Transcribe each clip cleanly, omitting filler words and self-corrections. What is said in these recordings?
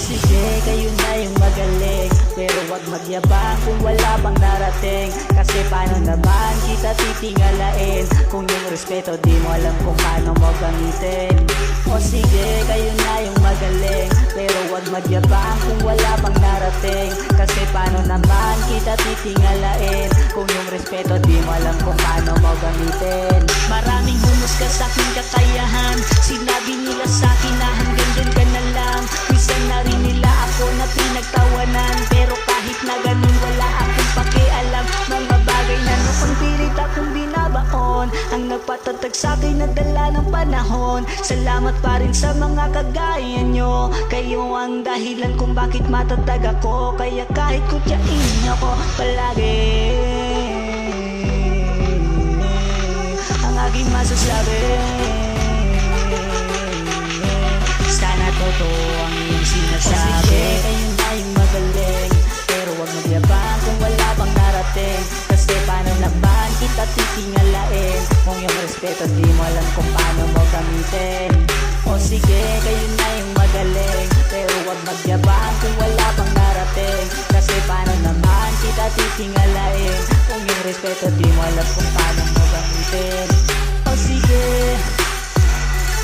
sige, kayo na yung magaling, pero wag magyabang kung wala pang narating. Kasi paano naman kita titingalain kung yung respeto di mo alam kung paano mo gamitin. O sige, kayo na yung magaling, pero wag magyabang kung wala pang narating. Kasi paano naman kita titingalain kung yung respeto di mo alam kung paano mo gamitin. Maraming humusga sa aking kakayahan, sinabi nila sa akin na hanggang dyan ka na lang. Minsan na rin nila ako na pinagtawanan, pero kahit na ganun wala akong pakialam. Mga bagay na noong pilit akong binabaon, ang nagpatatag sa akin na dala ng panahon. Salamat pa rin sa mga kagaya nyo, kayo ang dahilan kung bakit matatag ako. Kaya kahit kutyain ako palagi, ang aking masasabi, sana totoo ang iyong sinasabi. O sige, kayo na yung magaling, pero wag magyabang kung wala pang narating. Kasi paano naman kita titingalain kung yung respeto di mo alam kung paano mo gamitin. O sige, kayo na yung magaling, pero wag magyabang kung wala pang narating. Kasi paano naman kita titingalain kung yung respeto di mo alam kung paano mo gamitin. O sige,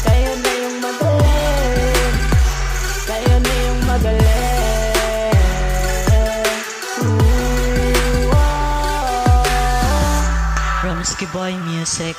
kayo na yung magaling, kayo na yung magaling. Ooh, oh. Ramsky Boy Music.